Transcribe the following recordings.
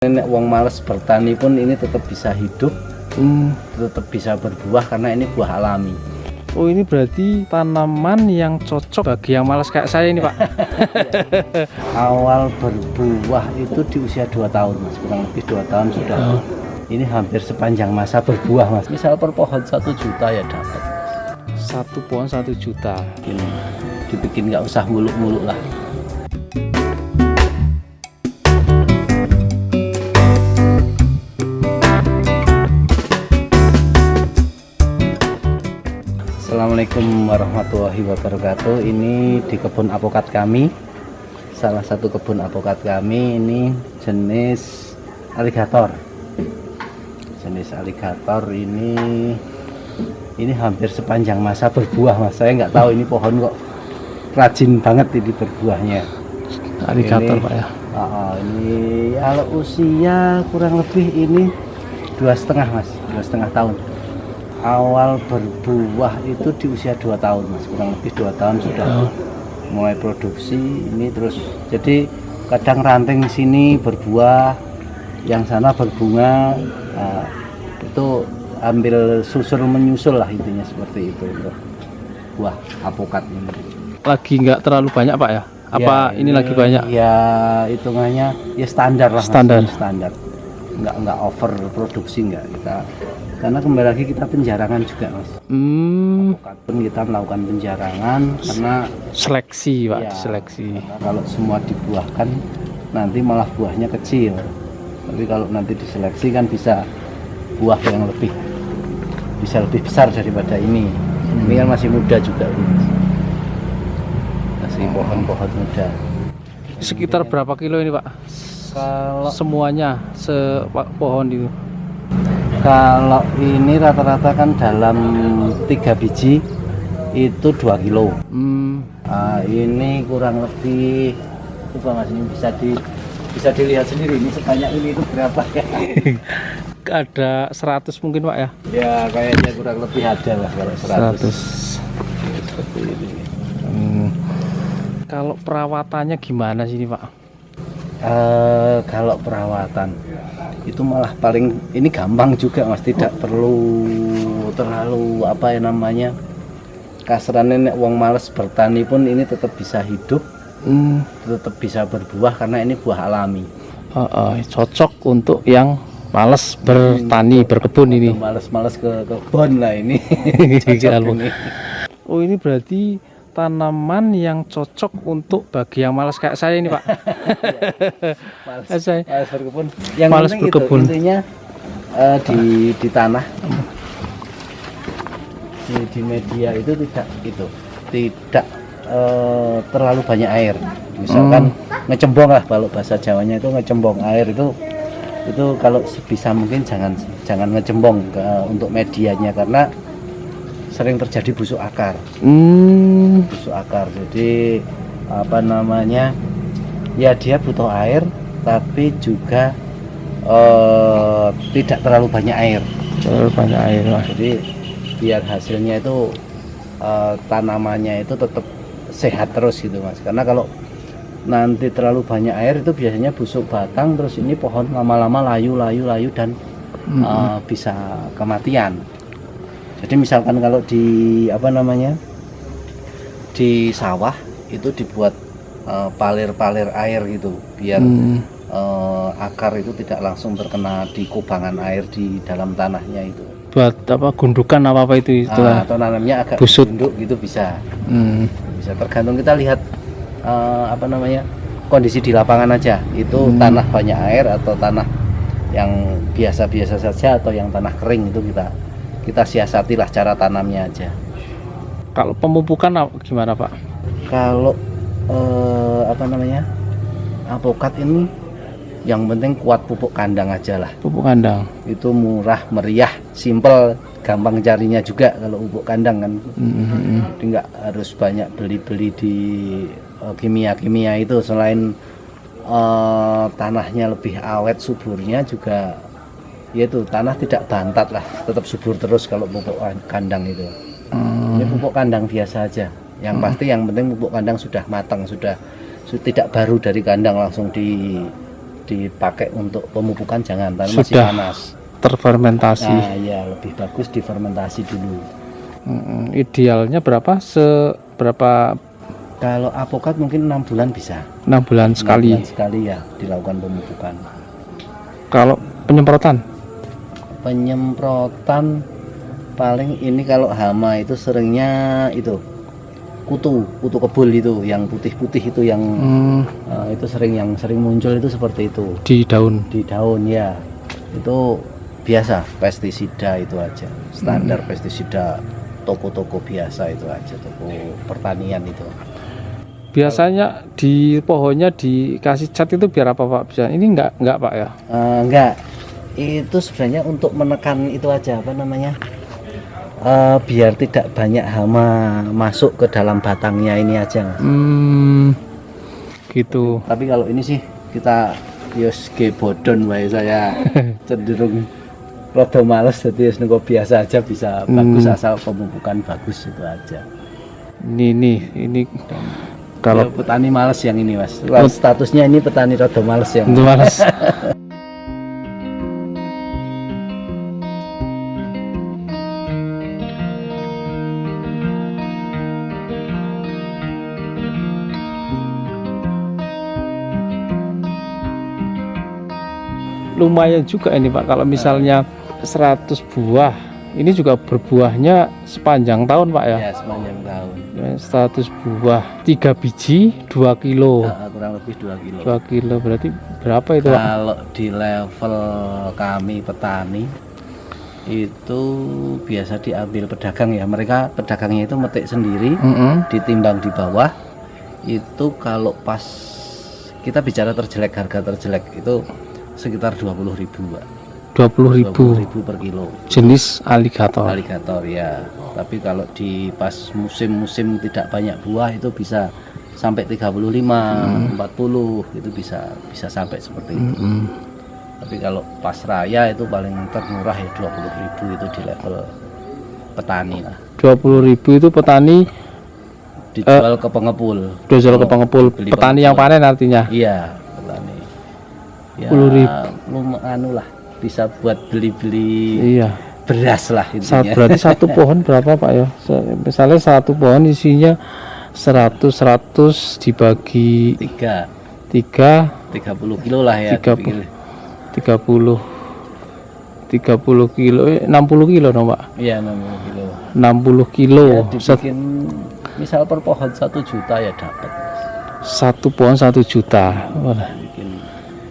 Nek wong males bertani pun ini tetap bisa hidup, tetap bisa berbuah karena ini buah alami. Oh, ini berarti tanaman yang cocok bagi yang malas kayak saya ini, Pak. Awal berbuah itu di usia 2 tahun, Mas. Kurang lebih 2 tahun sudah. Ini hampir sepanjang masa berbuah, Mas. Misal per pohon 1 juta ya dapat. Satu pohon 1 juta. Ini dibikin nggak usah muluk-muluk lah. Assalamualaikum warahmatullahi wabarakatuh. Ini di kebun apokat kami, salah satu kebun apokat kami. Ini jenis aligator. Jenis aligator ini hampir sepanjang masa berbuah, Mas. Saya nggak tahu ini pohon kok rajin banget ini berbuahnya. Aligator, Ini, Pak ya. Ini kalau usia kurang lebih ini 2,5, Mas, 2,5 tahun. Awal berbuah itu di usia 2 tahun, Mas. Kurang lebih 2 tahun sudah mulai produksi. Ini terus jadi kadang ranting sini berbuah, yang sana berbunga. Nah, itu ambil susul menyusul lah, intinya seperti itu untuk buah apokat ini. Lagi nggak terlalu banyak, Pak ya? Apa Ya, ini lagi banyak? Ya hitungannya ya standar lah, Mas. Standar. Standar. Nggak over produksi, nggak kita. Karena kembali lagi kita penjarangan juga, Mas. Apokat pun kita melakukan penjarangan karena Seleksi, Pak. ya, Seleksi. karena kalau semua dibuahkan nanti malah buahnya kecil. Tapi kalau nanti diseleksi kan bisa buah yang bisa lebih besar daripada ini. Ini kan masih muda juga, Mas. Masih pohon-pohon muda. Sekitar berapa kilo ini, Pak? Kalau Semuanya sepohon itu. Kalau ini rata-rata kan dalam 3 biji itu 2 kilo. Nah, ini kurang lebih, coba Mas, ini bisa dilihat sendiri ini sebanyak ini itu berapa ya? Ada 100 mungkin, Pak ya? Ya kayaknya kurang lebih ada lah kalau 100. 100. Seperti ini. Kalau perawatannya gimana sih ini, Pak? Kalau perawatan itu malah paling ini gampang juga, Mas, tidak perlu terlalu apa ya namanya, kasarane nek wong males bertani pun ini tetap bisa hidup, tetap bisa berbuah karena ini buah alami. Cocok untuk yang males bertani, berkebun ini. Males-males ke kebun lah ini. Cocok ini. Oh, ini berarti tanaman yang cocok untuk bagi yang malas kayak saya ini, Pak. Males berkebun. Yang Males penting berkebun. itu intinya di tanah, di media itu tidak terlalu banyak air. Misalkan ngecembong lah, kalau bahasa Jawanya itu ngecembong air itu kalau sebisa mungkin jangan ngecembong untuk medianya karena sering terjadi busuk akar. Busuk akar. Jadi apa namanya? Ya dia butuh air tapi juga tidak terlalu banyak air. Terlalu banyak air, Pak. Jadi biar hasilnya itu tanamannya itu tetap sehat terus gitu, Mas. Karena kalau nanti terlalu banyak air itu biasanya busuk batang, terus ini pohon lama-lama layu dan bisa kematian. Jadi misalkan kalau di di sawah itu dibuat palir-palir air gitu biar akar itu tidak langsung terkena di kubangan air di dalam tanahnya itu. Buat apa, gundukan apa itu Atau nanamnya agak busut tunduk gitu bisa. Bisa tergantung kita lihat kondisi di lapangan aja. Itu tanah banyak air atau tanah yang biasa-biasa saja atau yang tanah kering itu kita siasatilah cara tanamnya aja. Kalau pemupukan gimana, Pak? Kalau apokat ini yang penting kuat pupuk kandang aja lah. Pupuk kandang Itu murah, meriah, simple, gampang carinya juga kalau pupuk kandang kan. Jadi nggak harus banyak beli-beli di kimia-kimia itu. Selain tanahnya lebih awet, suburnya juga, yaitu tanah tidak bantat lah, tetap subur terus kalau pupuk kandang itu. Ini pupuk kandang biasa aja. Yang pasti yang penting pupuk kandang sudah matang, sudah tidak baru dari kandang langsung dipakai untuk pemupukan jangan, karena masih Sudah panas. terfermentasi. Nah ya lebih bagus difermentasi dulu. Idealnya berapa? Seberapa? Kalau apokat mungkin 6 bulan bisa. 6 bulan 6 sekali. bulan sekali ya dilakukan pemupukan. Kalau penyemprotan? Penyemprotan paling ini kalau hama itu seringnya itu kutu kebul itu yang putih-putih itu yang itu sering muncul itu seperti itu Di daun. di daun ya. Itu biasa pestisida itu aja, standar pestisida toko-toko biasa itu aja, toko pertanian itu. Biasanya di pohonnya dikasih cat itu biar apa Pak? Bisa ini enggak Pak ya? Enggak, itu sebenarnya untuk menekan itu aja, apa namanya, biar tidak banyak hama masuk ke dalam batangnya ini aja. Gitu. Tapi kalau ini sih kita yos ge bodon wae, saya cenderung rada males, jadi wis biasa aja bisa bagus, asal pemupukan bagus itu aja. Ini Kalau kalau petani males yang ini mas, statusnya ini petani rada males yang untuk males. Lumayan juga ini Pak, kalau misalnya 100 buah ini juga berbuahnya sepanjang tahun Pak ya? ya sepanjang tahun. 100 buah 3 biji 2 kilo. Kurang lebih 2 kilo. 2 kilo berarti berapa itu Pak? Kalau di level kami petani itu biasa diambil pedagang ya, mereka pedagangnya itu metik sendiri, ditimbang di bawah. Itu kalau pas kita bicara terjelek, harga terjelek itu sekitar 20.000 Pak. 20.000 20.000 per kilo. jenis aligator. Aligator ya. Tapi kalau di pas musim-musim tidak banyak buah itu bisa sampai 35, 40 itu bisa sampai seperti itu. Tapi kalau pas raya itu paling termurah ya 20.000 itu di level petani lah. 20.000 itu petani Dijual ke pengepul. dijual ke pengepul, Beli petani yang pengepul. panen artinya. Iya, petani. Ya, 10.000. anu lah, bisa buat beli-beli Iya. beras lah intinya. Berarti satu pohon berapa Pak ya? Misalnya satu pohon isinya 100 dibagi 3 3 30 kilo lah ya. 30 kilo 60 kilo dong Pak. Iya 60 kilo. 60 kilo. Ya, dibikin misal per pohon 1 juta ya dapat. Satu pohon 1 juta. Wah.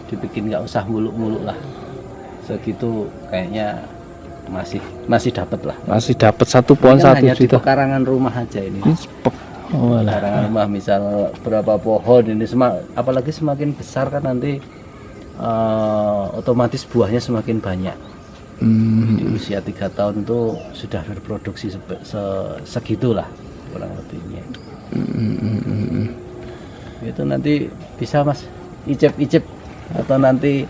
Dibikin nggak usah muluk-muluk lah. Segitu kayaknya masih dapat lah. Masih dapat satu pohon Ini kan 1 hanya di juta. pekarangan rumah aja ini. Pekarangan rumah misal berapa pohon ini, apalagi semakin besar kan nanti otomatis buahnya semakin banyak. Di usia 3 tahun itu sudah berproduksi segitulah kurang lebihnya. Itu nanti bisa mas icip-icip, atau nanti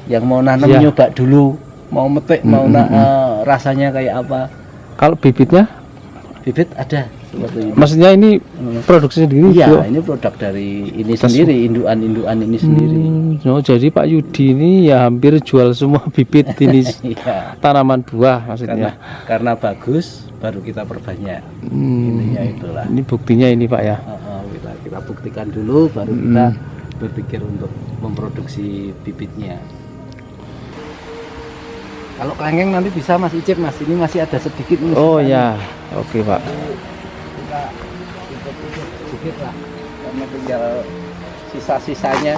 yang mau nanam nyoba dulu, mau metik, mau rasanya kayak apa. Kalau bibitnya? Bibit ada seperti ini. Maksudnya ini produksi sendiri? Iya, ini produk dari ini sendiri, induan-induan ini sendiri. Jadi Pak Yudi ini ya hampir jual semua bibit ini Iya. tanaman buah maksudnya. Karena bagus, baru kita perbanyak. Intinya itulah. Ini buktinya ini Pak ya. Kita buktikan dulu, baru kita berpikir untuk memproduksi bibitnya. Kalau kelengkeng nanti bisa mas icip mas, ini masih ada sedikit nih. Oh ya, oke Pak. Kita icip sedikit lah, karena tinggal sisa-sisanya.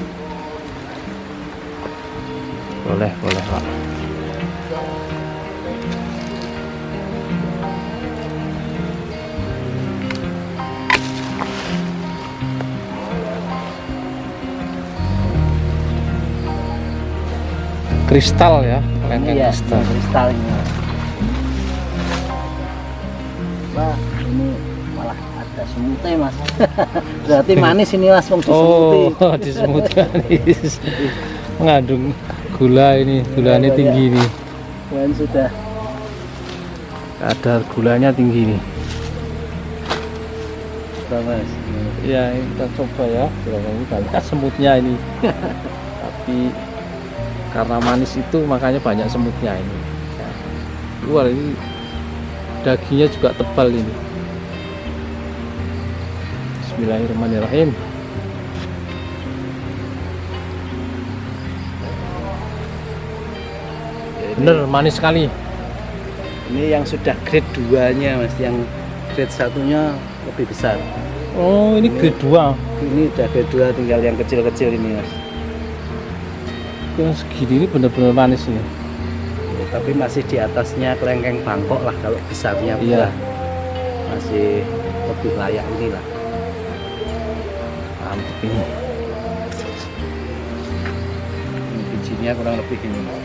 Boleh Pak. Kristal ya, kelengkeng Iya, kristal. kristal ini. Wah, ini malah ada semutnya mas. Berarti manis ini mas, wong disemuti. Oh, disemuti manis. Mengandung gula ini, gulanya tinggi ini. Dan sudah Kadar gulanya tinggi nih. mas. Ya, ini kita coba ya. Ini banyak semutnya ini. Tapi Karena manis itu makanya banyak semutnya ini. Ya. Luar ini dagingnya juga tebal ini. Bismillahirrahmanirrahim. Bener manis sekali. Ini yang sudah grade 2-nya mas, yang grade 1-nya lebih besar. Oh ini grade 2. Ini udah grade 2, tinggal yang kecil-kecil ini mas. Yang segini ini bener-bener manis ini. Ya, tapi masih di atasnya kelengkeng Bangkok lah kalau besarnya. Iya. Masih lebih layak inilah. Mantap ini. Bijinya kurang lebih ini mas.